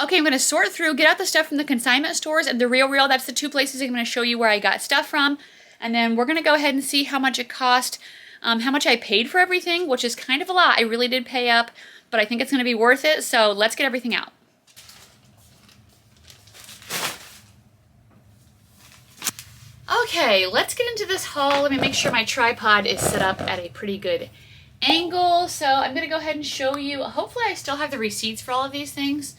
Okay, I'm going to sort through, get out the stuff from the consignment stores and the RealReal. That's the two places I'm going to show you where I got stuff from. And then we're going to go ahead and see how much it cost, how much I paid for everything, which is kind of a lot. I really did pay up, but I think it's going to be worth it. So let's get everything out. Okay, let's get into this haul. Let me make sure my tripod is set up at a pretty good angle. So I'm going to go ahead and show you. Hopefully I still have the receipts for all of these things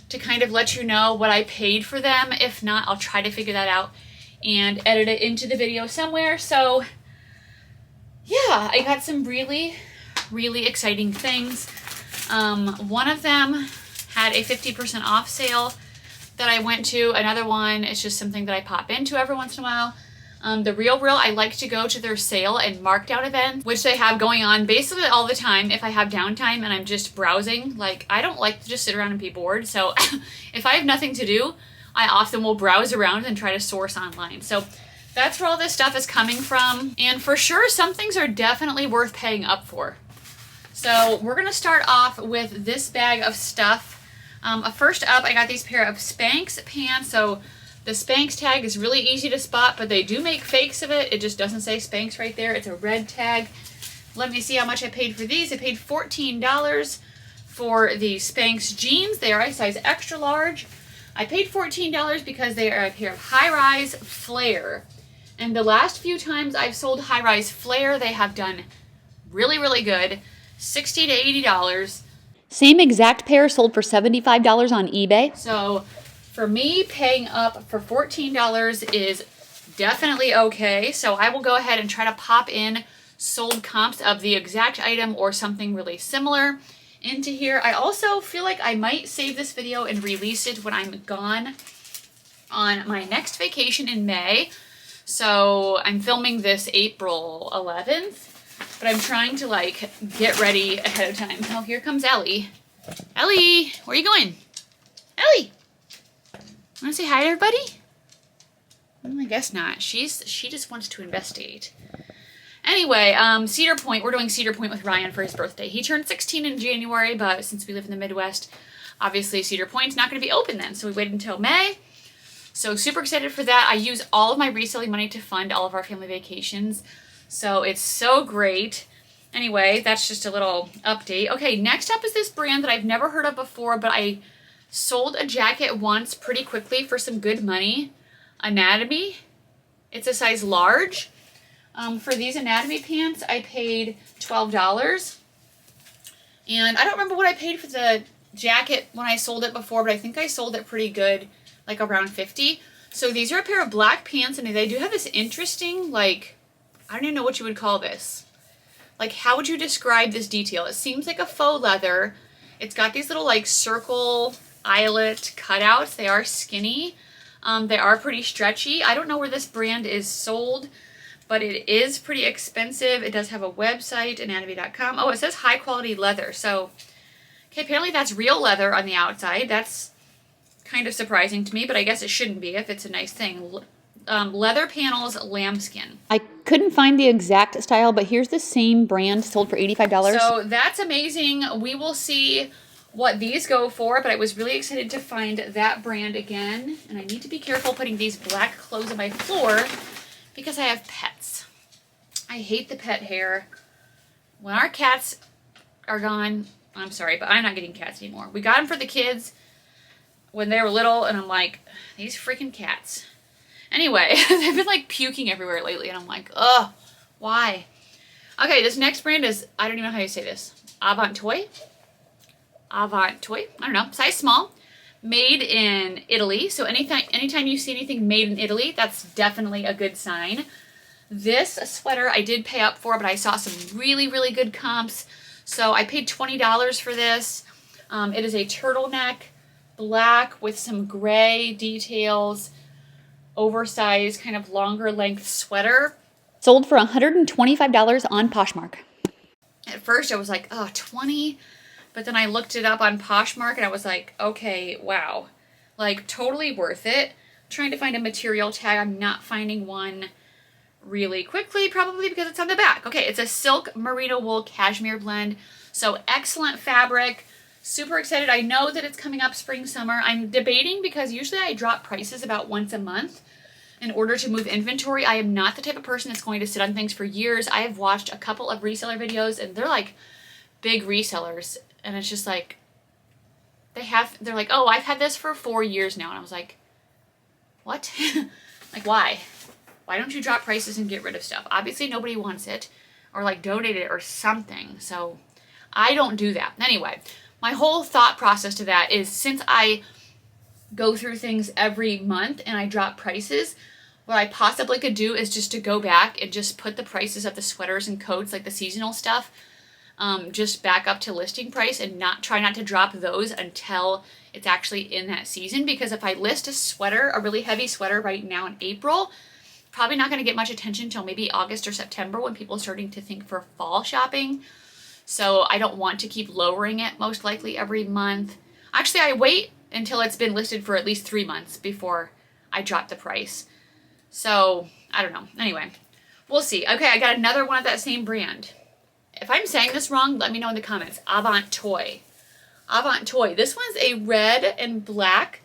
to kind of let you know what I paid for them. If not, I'll try to figure that out and edit it into the video somewhere. So yeah, I got some really exciting things. One of them had a 50% off sale that I went to. Another one is just something that I pop into every once in a while. The RealReal, I like to go to their sale and markdown events, which they have going on basically all the time if I have downtime and I'm just browsing. Like, I don't like to just sit around and be bored, so if I have nothing to do, I often will browse around and try to source online. So that's where all this stuff is coming from, and for sure some things are definitely worth paying up for. So we're gonna start off with this bag of stuff. First up, I got these pair of Spanx pants. So the Spanx tag is really easy to spot, but they do make fakes of it. It just doesn't say Spanx right there. It's a red tag. Let me see how much I paid for these. I paid $14 for the Spanx jeans. They are a size extra large. I paid $14 because they are a pair of high-rise flare. And the last few times I've sold high-rise flare, they have done really good. $60 to $80. Same exact pair sold for $75 on eBay. So for me, paying up for $14 is definitely okay. So I will go ahead and try to pop in sold comps of the exact item or something really similar into here. I also feel like I might save this video and release it when I'm gone on my next vacation in May. So I'm filming this April 11th, but I'm trying to like get ready ahead of time. Oh, here comes Ellie. Ellie, where are you going? Ellie! Want to say hi to everybody? Well, I guess not. She just wants to investigate. Anyway, Cedar Point. We're doing Cedar Point with Ryan for his birthday. He turned 16 in January, but since we live in the Midwest, obviously Cedar Point's not going to be open then, so we waited until May. So super excited for that. I use all of my reselling money to fund all of our family vacations, so it's so great. Anyway, that's just a little update. Okay, next up is this brand that I've never heard of before, but I sold a jacket once pretty quickly for some good money. Anatomy. It's a size large. For these Anatomy pants, I paid $12. And I don't remember what I paid for the jacket when I sold it before, but I think I sold it pretty good, like around $50. So these are a pair of black pants, and they do have this interesting, like, I don't even know what you would call this. Like, how would you describe this detail? It seems like a faux leather. It's got these little, like, circle eyelet cutouts. They are skinny. They are pretty stretchy. I don't know where this brand is sold, but it is pretty expensive. It does have a website, anatomy.com. Oh, it says high quality leather. So, okay, apparently that's real leather on the outside. That's kind of surprising to me, but I guess it shouldn't be if it's a nice thing. Leather panels, lambskin. I couldn't find the exact style, but here's the same brand sold for $85. So that's amazing. We will see what these go for, but I was really excited to find that brand again. And I need to be careful putting these black clothes on my floor because I have pets. I hate the pet hair. When our cats are gone, I'm sorry, but I'm not getting cats anymore. We got them for the kids when they were little, and I'm like, these freaking cats. Anyway, they've been like puking everywhere lately, and I'm like, ugh, why? Okay, this next brand is, I don't even know how you say this. Avantoy? Avantoy? I don't know. Size small. Made in Italy. So anytime you see anything made in Italy, that's definitely a good sign. This sweater I did pay up for, but I saw some really good comps. So I paid $20 for this. It is a turtleneck, black with some gray details, oversized, kind of longer length sweater. Sold for $125 on Poshmark. At first I was like, oh, 20? But then I looked it up on Poshmark and I was like, okay, wow. Like, totally worth it. I'm trying to find a material tag. I'm not finding one really quickly, probably because it's on the back. Okay, it's a silk merino wool cashmere blend. So excellent fabric, Super excited. I know that it's coming up spring, summer. I'm debating because usually I drop prices about once a month in order to move inventory. I am not the type of person that's going to sit on things for years. I have watched a couple of reseller videos and they're like big resellers. And it's just like, they're like, oh, I've had this for 4 years now. And I was like, what? Like, why? Why don't you drop prices and get rid of stuff? Obviously nobody wants it, or like donate it or something. So I don't do that. Anyway, my whole thought process to that is, since I go through things every month and I drop prices, what I possibly could do is just to go back and just put the prices of the sweaters and coats, like the seasonal stuff, just back up to listing price, and try not to drop those until it's actually in that season. Because if I list a sweater, a really heavy sweater right now in April, probably not going to get much attention until maybe August or September, when people are starting to think for fall shopping. So I don't want to keep lowering it most likely every month. Actually, I wait until it's been listed for at least 3 months before I drop the price. So I don't know. Anyway, we'll see. Okay, I got another one of that same brand. If I'm saying this wrong, let me know in the comments. Avant Toy. Avant Toy. This one's a red and black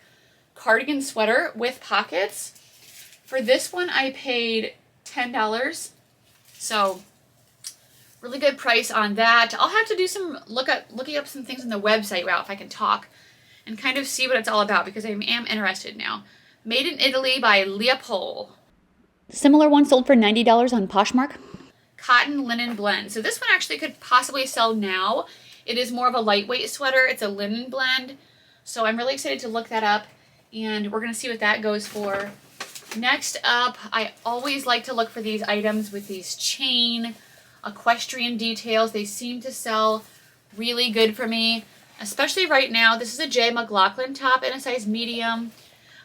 cardigan sweater with pockets. For this one, I paid $10. So really good price on that. I'll have to do some looking up some things on the website route if I can talk, and kind of see what it's all about, because I am interested now. Made in Italy by Leopold. Similar one sold for $90 on Poshmark. Cotton linen blend. So this one actually could possibly sell now. It is more of a lightweight sweater. It's a linen blend. So I'm really excited to look that up, and we're going to see what that goes for. Next up, I always like to look for these items with these chain equestrian details. They seem to sell really good for me, especially right now. This is a J. McLaughlin top in a size medium.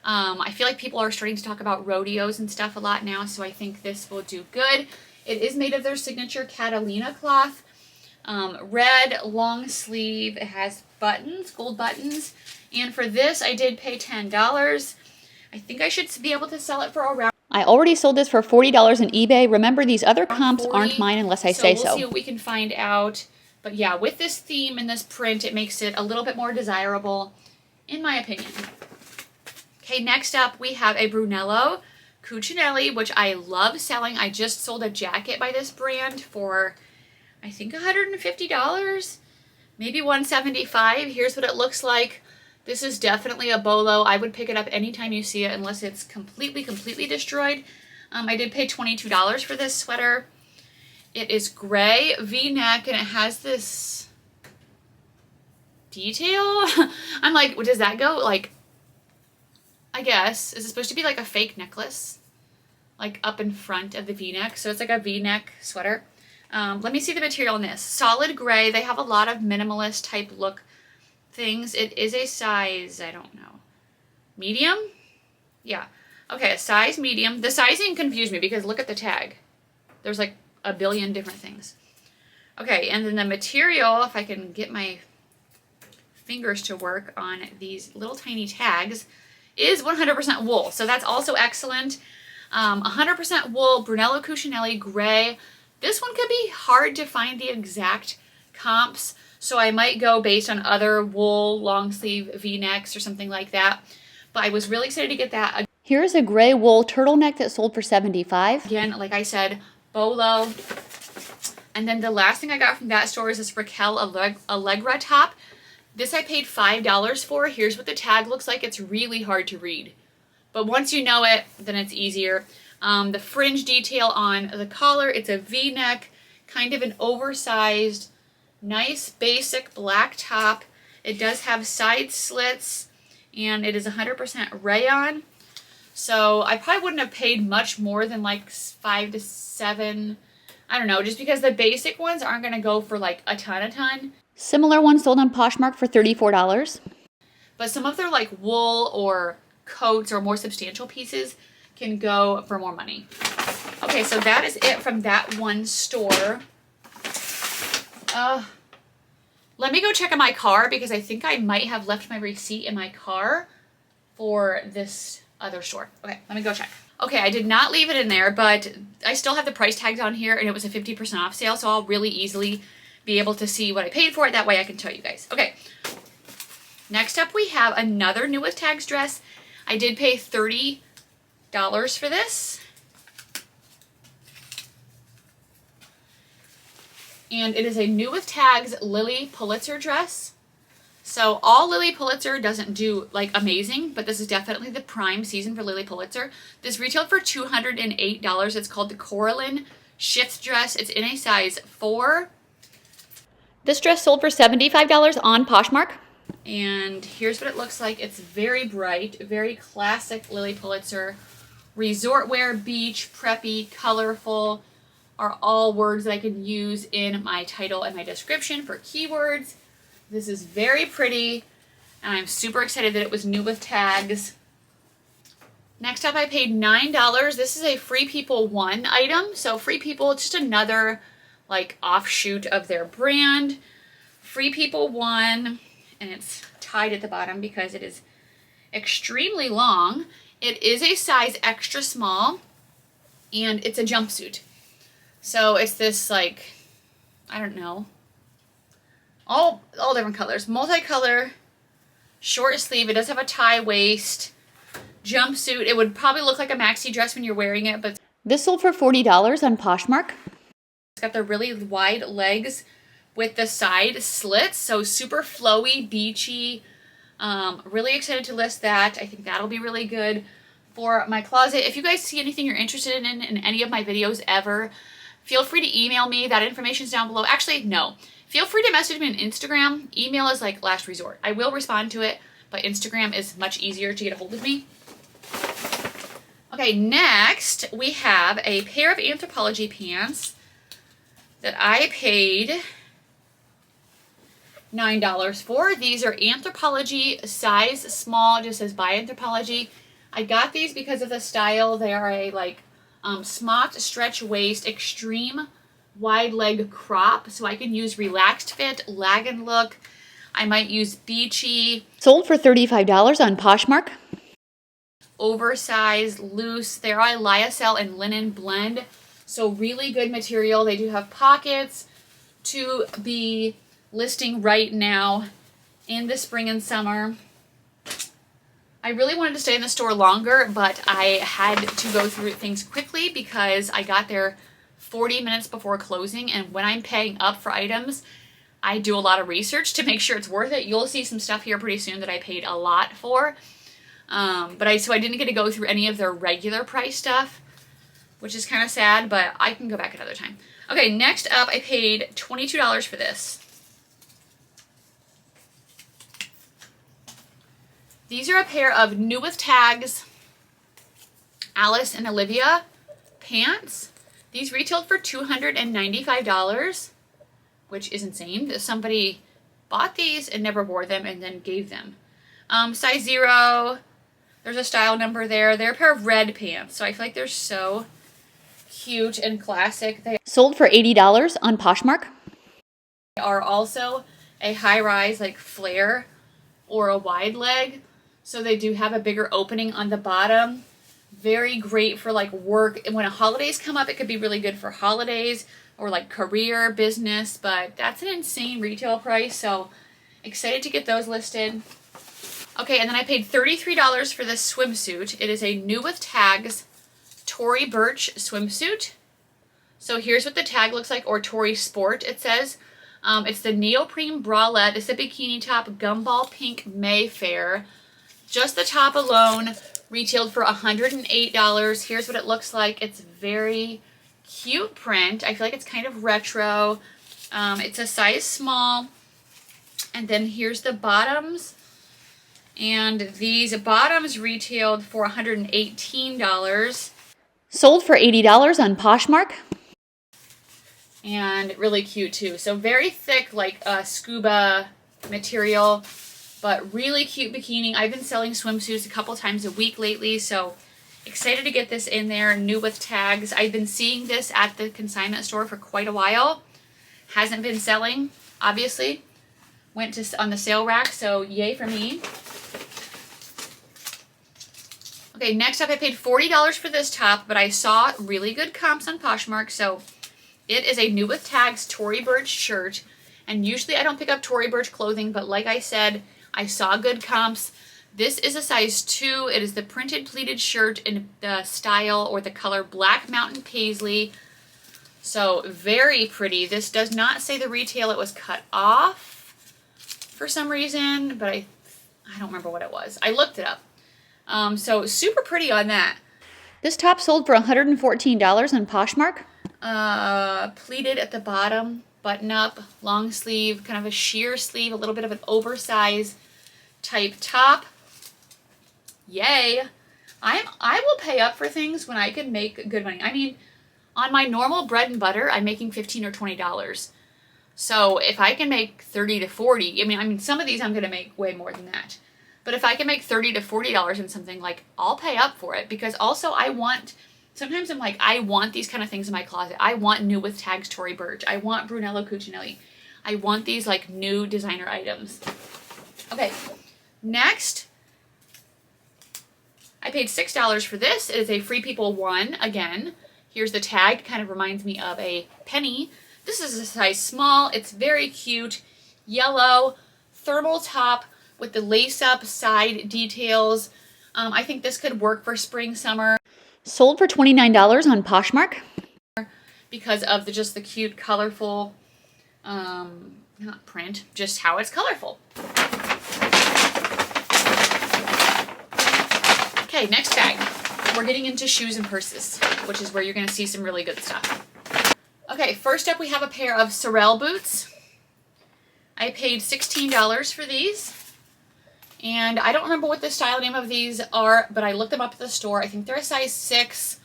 I feel like people are starting to talk about rodeos and stuff a lot now, so I think this will do good. It is made of their signature Catalina cloth. Red, long sleeve. It has buttons, gold buttons. And for this, I did pay $10. I think I should be able to sell it for around... I already sold this for $40 on eBay. Remember, these other comps aren't mine unless I say so. We'll see what we can find out. But yeah, with this theme and this print, it makes it a little bit more desirable, in my opinion. Okay, next up, we have a Brunello Cucinelli, which I love selling. I just sold a jacket by this brand for, I think, $150, maybe $175. Here's what it looks like. This is definitely a bolo. I would pick it up anytime you see it, unless it's completely destroyed. I did pay $22 for this sweater. It is gray, V-neck, and it has this detail. I'm like, does that go, like, I guess, is it supposed to be like a fake necklace? Like up in front of the V-neck. So it's like a V-neck sweater. Let me see the material in this. Solid gray. They have a lot of minimalist type look things. It is a size, I don't know, medium? Yeah. Okay, a size medium. The sizing confused me because look at the tag. There's like a billion different things. Okay, and then the material, if I can get my fingers to work on these little tiny tags, is 100% wool. So that's also excellent. 100% wool, Brunello Cucinelli, gray. This one could be hard to find the exact comps, so I might go based on other wool long sleeve V-necks or something like that. But I was really excited to get that. Here's a gray wool turtleneck that sold for $75. Again, like I said, bolo. And then the last thing I got from that store is this Raquel Allegra top. This I paid $5 for. Here's what the tag looks like. It's really hard to read, but once you know it, then it's easier. The fringe detail on the collar, it's a V-neck, kind of an oversized, nice basic black top. It does have side slits, and it is 100% rayon. So I probably wouldn't have paid much more than like 5 to 7. I don't know, just because the basic ones aren't going to go for like a ton. Similar one sold on Poshmark for $34. But some of their like wool or coats or more substantial pieces can go for more money. Okay, so that is it from that one store. Let me go check in my car because I think I might have left my receipt in my car for this other store. Okay, let me go check. Okay, I did not leave it in there, but I still have the price tags on here, and it was a 50% off sale, so I'll really easily be able to see what I paid for it. That way I can tell you guys. Okay, Next up, we have another new with tags dress. I did pay $30 for this. And it is a new with tags Lily Pulitzer dress. So all Lily Pulitzer doesn't do like amazing, but this is definitely the prime season for Lily Pulitzer. This retailed for $208. It's called the Coraline Shift dress. It's in a size 4. This dress sold for $75 on Poshmark. And here's what it looks like. It's very bright, very classic Lily Pulitzer. Resort wear, beach, preppy, colorful are all words that I can use in my title and my description for keywords. This is very pretty, and I'm super excited that it was new with tags. Next up, I paid $9. This is a Free People 1 item. So Free People, it's just another like offshoot of their brand. Free People 1, and it's tied at the bottom because it is extremely long. It is a size extra small, and it's a jumpsuit. So it's this like, I don't know, all different colors, multicolor, short sleeve. It does have a tie waist, jumpsuit. It would probably look like a maxi dress when you're wearing it, but this sold for $40 on Poshmark. It's got the really wide legs with the side slits, so super flowy, beachy. Really excited to list that. I think that'll be really good for my closet. If you guys see anything you're interested in any of my videos ever, feel free to email me. That information's down below. Actually, no. Feel free to message me on Instagram. Email is like last resort. I will respond to it, but Instagram is much easier to get a hold of me. Okay, next we have a pair of Anthropologie pants that I paid $9 for. These are Anthropologie size small. It just says by Anthropologie. I got these because of the style. They are a like smocked stretch waist, extreme wide leg crop, so I can use relaxed fit, lagging look. I might use beachy. Sold for $35 on Poshmark. Oversized, loose. They're a lyocell and linen blend, so really good material. They do have pockets to be listing right now in the spring and summer. I really wanted to stay in the store longer, but I had to go through things quickly because I got there 40 minutes before closing, and when I'm paying up for items, I do a lot of research to make sure it's worth it. You'll see some stuff here pretty soon that I paid a lot for, so I didn't get to go through any of their regular price stuff, which is kind of sad, but I can go back another time. Okay, next up, I paid $22 for this. These are a pair of new with tags Alice and Olivia pants. These retailed for $295, which is insane. Somebody bought these and never wore them and then gave them. Size 0. There's a style number there. They're a pair of red pants, so I feel like they're so cute and classic. They sold for $80 on Poshmark. They are also a high-rise like flare or a wide leg, so they do have a bigger opening on the bottom. Very great for like work. And when holidays come up, it could be really good for holidays or like career, business, but that's an insane retail price. So excited to get those listed. Okay, and then I paid $33 for this swimsuit. It is a new with tags Tory Burch swimsuit. So here's what the tag looks like, or Tory Sport it says. It's the neoprene bralette. It's a bikini top, gumball pink Mayfair. Just the top alone retailed for $108. Here's what it looks like. It's very cute print. I feel like it's kind of retro. It's a size small. And then here's the bottoms. And these bottoms retailed for $118. Sold for $80 on Poshmark. And really cute too. So very thick, like scuba material, but really cute bikini. I've been selling swimsuits a couple times a week lately, so excited to get this in there, new with tags. I've been seeing this at the consignment store for quite a while. Hasn't been selling, obviously. Went to on the sale rack, so yay for me. Okay, next up I paid $40 for this top, but I saw really good comps on Poshmark, so it is a new with tags Tory Burch shirt. And usually I don't pick up Tory Burch clothing, but like I said, I saw good comps. This is a size 2. It is the printed pleated shirt in the style or the color Black Mountain Paisley. So very pretty. This does not say the retail. It was cut off for some reason, but I don't remember what it was. I looked it up. So super pretty on that. This top sold for $114 on Poshmark. Pleated at the bottom, button up, long sleeve, kind of a sheer sleeve, a little bit of an oversized type top. Yay. I will pay up for things when I can make good money. I mean, on my normal bread and butter, I'm making $15 or $20. So if I can make 30 to 40, I mean, some of these I'm going to make way more than that. But if I can make $30 to $40 in something, like, I'll pay up for it. Because also sometimes I'm like, I want these kind of things in my closet. I want new with tags Tory Burch. I want Brunello Cucinelli. I want these, like, new designer items. Okay, next, I paid $6 for this. It is a Free People 1, again. Here's the tag. Kind of reminds me of a penny. This is a size small. It's very cute. Yellow, thermal top with the lace-up side details. I think this could work for spring, summer. Sold for $29 on Poshmark. Because of just the cute, colorful, not print, just how it's colorful. Okay, next bag. We're getting into shoes and purses, which is where you're going to see some really good stuff. Okay, first up we have a pair of Sorel boots. I paid $16 for these. And I don't remember what the style name of these are, but I looked them up at the store. I think they're a size 6,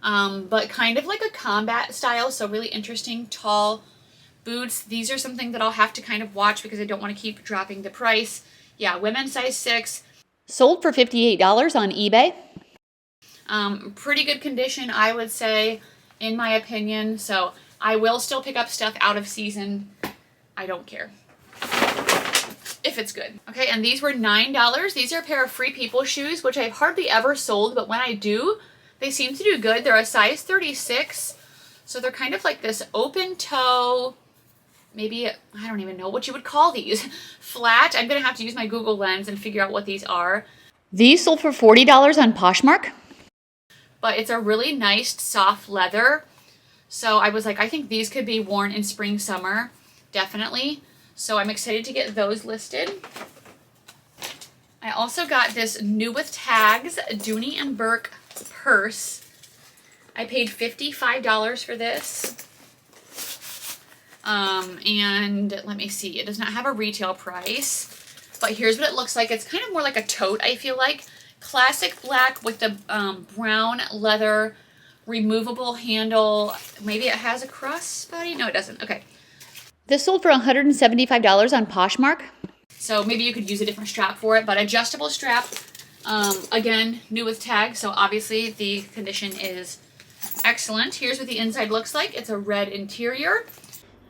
but kind of like a combat style, so really interesting, tall boots. These are something that I'll have to kind of watch because I don't want to keep dropping the price. Yeah, women's size 6. Sold for $58 on eBay. Pretty good condition, I would say, in my opinion. So I will still pick up stuff out of season. I don't care if it's good. Okay, and these were $9. These are a pair of Free People shoes, which I've hardly ever sold, but when I do, they seem to do good. They're a size 36, so they're kind of like this open toe, maybe, I don't even know what you would call these. Flat. I'm going to have to use my Google Lens and figure out what these are. These sold for $40 on Poshmark. But it's a really nice soft leather. So I was like, I think these could be worn in spring, summer. Definitely. So I'm excited to get those listed. I also got this new with tags Dooney Bourke purse. I paid $55 for this. And let me see, it does not have a retail price, but here's what it looks like. It's kind of more like a tote, I feel like. Classic black with the brown leather, removable handle. Maybe it has a crossbody? No, it doesn't. Okay. This sold for $175 on Poshmark. So maybe you could use a different strap for it, but adjustable strap. Again, new with tags, so obviously the condition is excellent. Here's what the inside looks like. It's a red interior.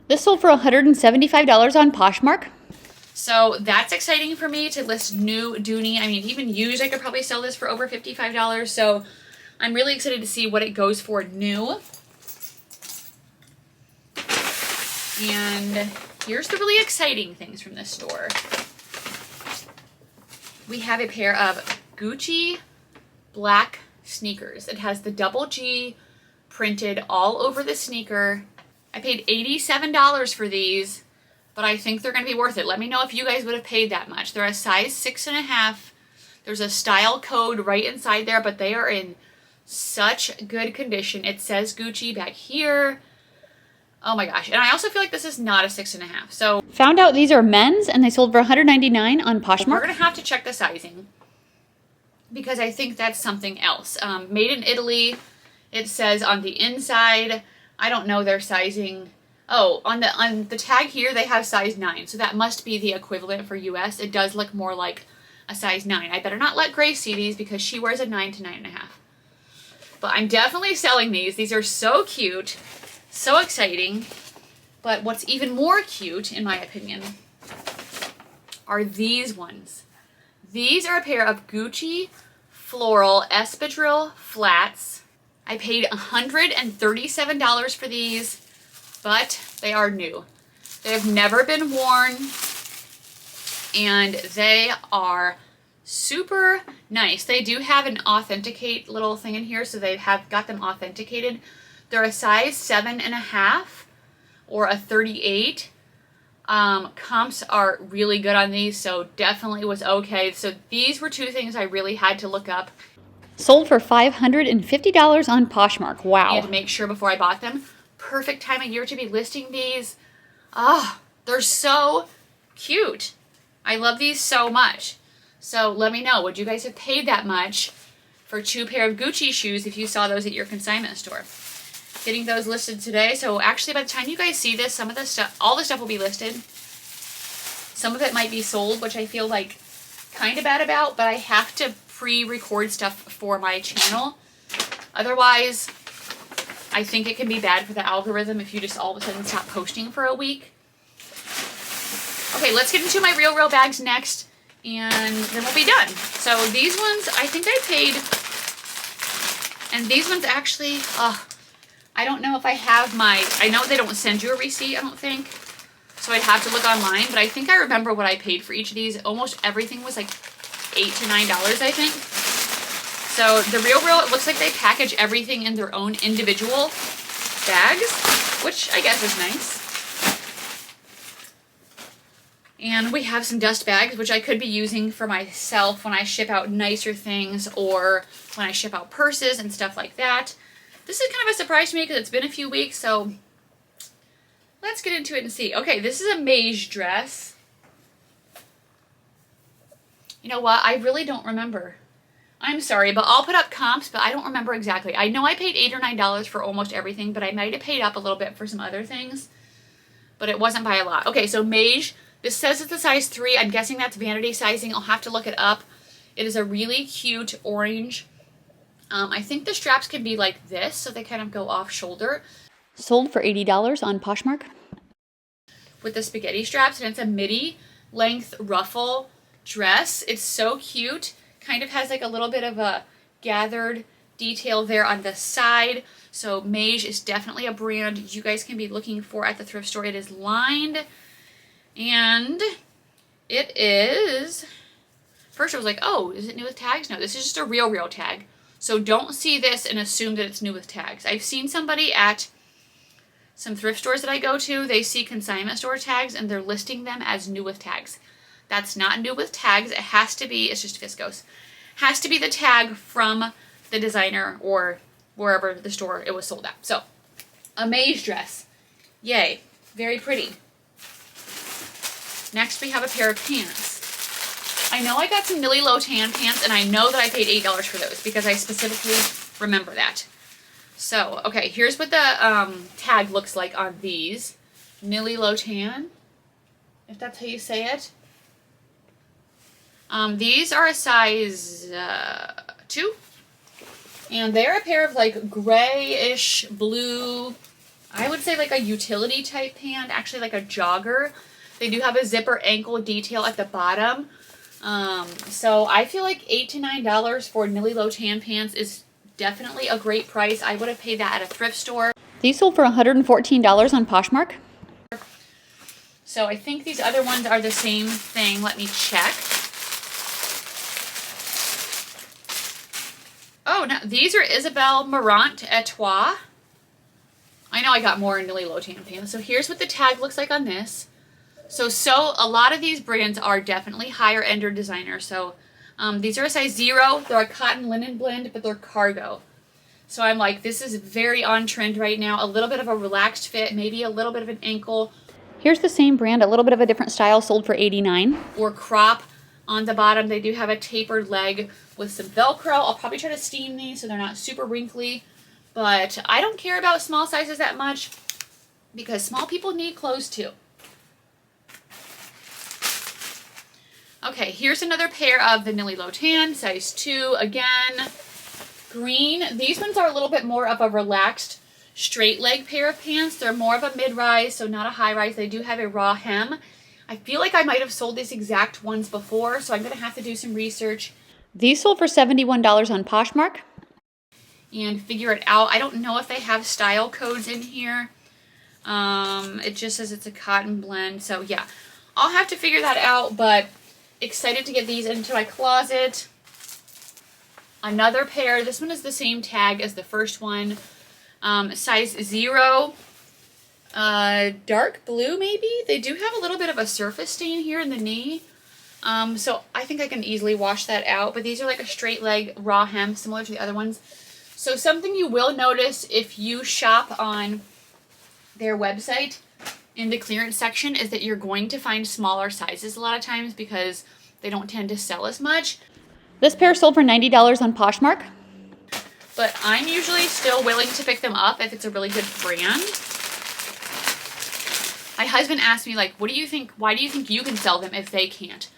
This sold for $175 on Poshmark. So that's exciting for me to list new Dooney. I mean, even used, I could probably sell this for over $55. So I'm really excited to see what it goes for new. And here's the really exciting things from this store. We have a pair of Gucci black sneakers. It has the double G printed all over the sneaker. I paid $87 for these, but I think they're going to be worth it. Let me know if you guys would have paid that much. They're a size 6.5. There's a style code right inside there, but they are in such good condition. It says Gucci back here. Oh my gosh. And I also feel like this is not a 6.5. So found out these are men's and they sold for $199 on Poshmark. We're going to have to check the sizing because I think that's something else. Made in Italy. It says on the inside. I don't know their sizing. Oh, on the tag here, they have size 9. So that must be the equivalent for US. It does look more like a size 9. I better not let Grace see these because she wears a 9 to 9.5. But I'm definitely selling these. These are so cute. So exciting. But what's even more cute, in my opinion, are these ones. These are a pair of Gucci floral espadrille flats. I paid $137 for these, but they are new. They have never been worn. and they are super nice. They do have an authenticate little thing in here, so they have got them authenticated. They're a size 7.5 or a 38. Comps are really good on these, so definitely was okay. So these were two things I really had to look up. Sold for $550 on Poshmark. Wow. And make sure before I bought them. Perfect time of year to be listing these. Ah, they're so cute. I love these so much. So let me know, would you guys have paid that much for 2 pair of Gucci shoes if you saw those at your consignment store? Getting those listed today. So actually by the time you guys see this, some of the stuff, all the stuff will be listed. Some of it might be sold, which I feel like kind of bad about, but I have to pre-record stuff for my channel. Otherwise, I think it can be bad for the algorithm if you just all of a sudden stop posting for a week. Okay, let's get into my RealReal bags next, and then we'll be done. So these ones, I think I paid, and these ones actually, I don't know if I have I know they don't send you a receipt, I don't think, so I'd have to look online, but I think I remember what I paid for each of these. Almost everything was like $8 to $9, I think. So the RealReal, it looks like they package everything in their own individual bags, which I guess is nice. And we have some dust bags, which I could be using for myself when I ship out nicer things or when I ship out purses and stuff like that. This is kind of a surprise to me because it's been a few weeks, so let's get into it and see. Okay, this is a beige dress. You know what? I really don't remember. I'm sorry, but I'll put up comps, but I don't remember exactly. I know I paid $8 or $9 for almost everything, but I might have paid up a little bit for some other things, but it wasn't by a lot. Okay, so beige. This says it's a size 3. I'm guessing that's vanity sizing. I'll have to look it up. It is a really cute orange. I think the straps can be like this, so they kind of go off shoulder. Sold for $80 on Poshmark. With the spaghetti straps, and it's a midi length ruffle dress. It's so cute. Kind of has like a little bit of a gathered detail there on the side. So beige is definitely a brand you guys can be looking for at the thrift store. It is lined, and it is, first I was like, oh, is it new with tags? No, this is just a RealReal tag. So don't see this and assume that it's new with tags. I've seen somebody at some thrift stores that I go to, they see consignment store tags and they're listing them as new with tags. That's not new with tags. It has to be, it's just viscose. Has to be the tag from the designer or wherever the store it was sold at. So, a beige dress. Yay. Very pretty. Next we have a pair of pants. I know I got some Nilly Low tan pants, and I know that I paid $8 for those because I specifically remember that. So, okay, here's what the tag looks like on these. Nilly Low tan, if that's how you say it. These are a size 2, and they're a pair of like grayish blue, I would say like a utility type pant, actually like a jogger. They do have a zipper ankle detail at the bottom. So I feel like $8 to $9 for Nilly Low tan pants is definitely a great price. I would have paid that at a thrift store. These sold for $114 on Poshmark. So I think these other ones are the same thing. Let me check. Oh, no, these are Isabelle Marant Etoile. I know I got more in Nilly Low tan pants. So here's what the tag looks like on this. So a lot of these brands are definitely higher ender designers. So these are a size 0. They're a cotton linen blend, but they're cargo. So I'm like, this is very on trend right now. A little bit of a relaxed fit, maybe a little bit of an ankle. Here's the same brand, a little bit of a different style, sold for $89. Or crop on the bottom. They do have a tapered leg with some Velcro. I'll probably try to steam these so they're not super wrinkly. But I don't care about small sizes that much because small people need clothes too. Okay, here's another pair of the Nilly Low tan, size 2, again, green. These ones are a little bit more of a relaxed straight leg pair of pants. They're more of a mid-rise, so not a high-rise. They do have a raw hem. I feel like I might have sold these exact ones before, so I'm going to have to do some research. These sold for $71 on Poshmark. And figure it out. I don't know if they have style codes in here. It just says it's a cotton blend, so yeah. I'll have to figure that out, but excited to get these into my closet. Another pair. This one is the same tag as the first one. Size 0. Dark blue, maybe? They do have a little bit of a surface stain here in the knee. So I think I can easily wash that out. But these are like a straight leg raw hem, similar to the other ones. So something you will notice if you shop on their website in the clearance section is that you're going to find smaller sizes a lot of times because they don't tend to sell as much. This pair sold for $90 on Poshmark. But I'm usually still willing to pick them up if it's a really good brand. My husband asked me, like, what do you think, why do you think you can sell them if they can't?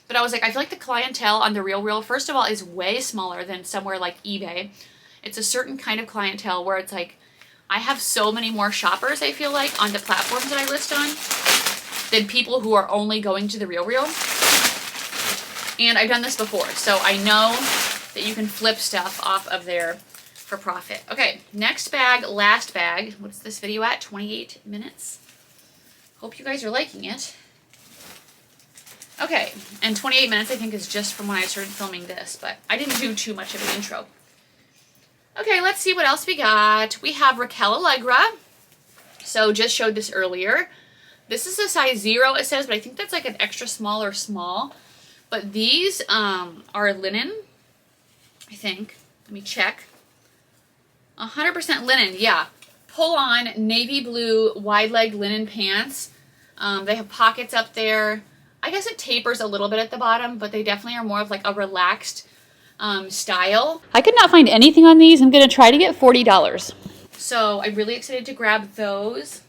But I was like, I feel like the clientele on the RealReal, first of all, is way smaller than somewhere like eBay. It's a certain kind of clientele where it's like, I have so many more shoppers, I feel like, on the platforms that I list on than people who are only going to the RealReal. And I've done this before, so I know that you can flip stuff off of there for profit. Okay, next bag, last bag. What's this video at? 28 minutes? Hope you guys are liking it. Okay, and 28 minutes I think is just from when I started filming this, but I didn't do too much of an intro. Okay, let's see what else we got. We have Raquel Allegra. So just showed this earlier. This is a size 0, it says, but I think that's like an extra small or small. But these are linen, I think. Let me check. 100% linen, yeah. Pull-on navy blue wide leg linen pants. They have pockets up there. I guess it tapers a little bit at the bottom, but they definitely are more of like a relaxed style. I could not find anything on these. I'm going to try to get $40. So I'm really excited to grab those.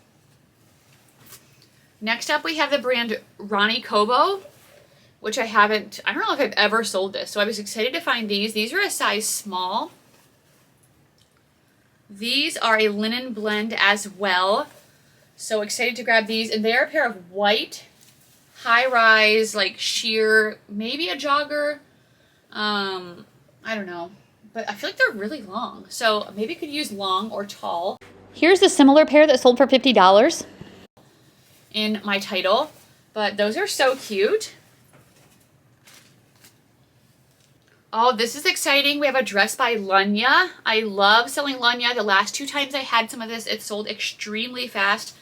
Next up we have the brand Ronnie Kobo, which I don't know if I've ever sold this. So I was excited to find these. These are a size small. These are a linen blend as well. So excited to grab these. And they're a pair of white, high-rise, like sheer, maybe a jogger. I don't know. But I feel like they're really long. So maybe could use long or tall. Here's a similar pair that sold for $50. In my title. But those are so cute. Oh, this is exciting. We have a dress by Lunya. I love selling Lunya. The last 2 times I had some of this, it sold extremely fast.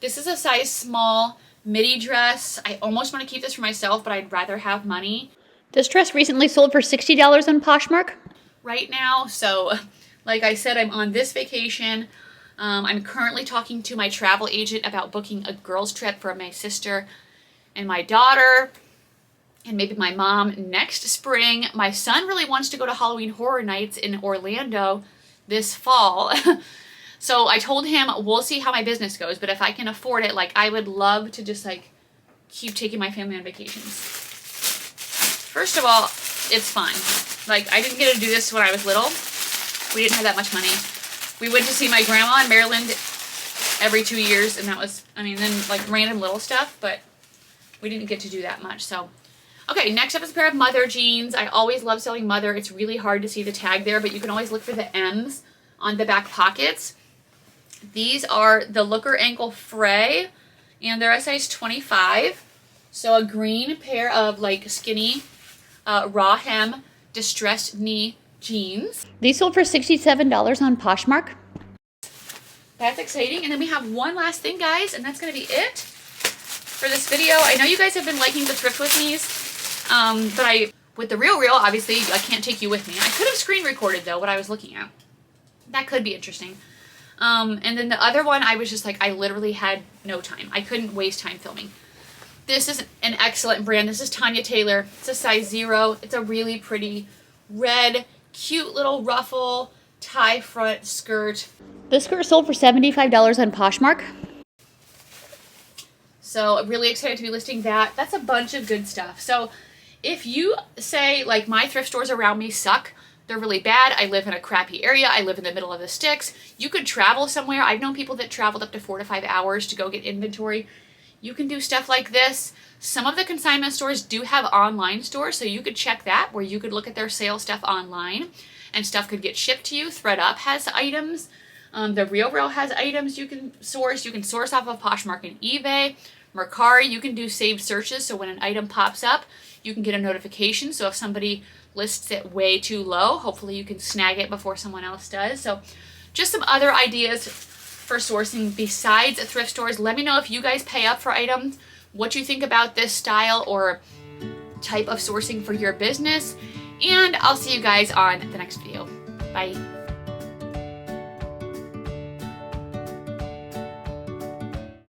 This is a size small midi dress. I almost want to keep this for myself, but I'd rather have money This dress recently sold for $60 on Poshmark. right now. So, like I said, I'm on this vacation. I'm currently talking to my travel agent about booking a girls trip for my sister and my daughter. And maybe my mom next spring. My son really wants to go to Halloween Horror Nights in Orlando this fall. So I told him, we'll see how my business goes, but if I can afford it, like, I would love to just, like, keep taking my family on vacations. First of all, it's fun. Like, I didn't get to do this when I was little. We didn't have that much money. We went to see my grandma in Maryland every 2 years, and that was, I mean, then, like, random little stuff, but we didn't get to do that much, so... Okay, next up is a pair of Mother jeans. I always love selling Mother. It's really hard to see the tag there, but you can always look for the M's on the back pockets. These are the Looker Ankle Fray, and they're a size 25. So a green pair of like skinny raw hem distressed knee jeans. These sold for $67 on Poshmark. That's exciting. And then we have one last thing, guys, and that's going to be it for this video. I know you guys have been liking the thrift with me's. But with the RealReal, obviously, I can't take you with me. I could have screen recorded, though, what I was looking at. That could be interesting. And then the other one, I was just like, I literally had no time. I couldn't waste time filming. This is an excellent brand. This is Tanya Taylor. It's a size 0. It's a really pretty red, cute little ruffle tie front skirt. This skirt sold for $75 on Poshmark. So I'm really excited to be listing that. That's a bunch of good stuff. So if you say, like, my thrift stores around me suck, they're really bad, I live in a crappy area, I live in the middle of the sticks, you could travel somewhere. I've known people that traveled up to 4 to 5 hours to go get inventory. You can do stuff like this. Some of the consignment stores do have online stores, so you could check that, where you could look at their sale stuff online, and stuff could get shipped to you. ThreadUp has items. The RealReal has items you can source. You can source off of Poshmark and eBay. Mercari, you can do saved searches, so when an item pops up, you can get a notification. So if somebody lists it way too low, hopefully you can snag it before someone else does. So just some other ideas for sourcing besides thrift stores. Let me know if you guys pay up for items, what you think about this style or type of sourcing for your business, and I'll see you guys on the next video. Bye.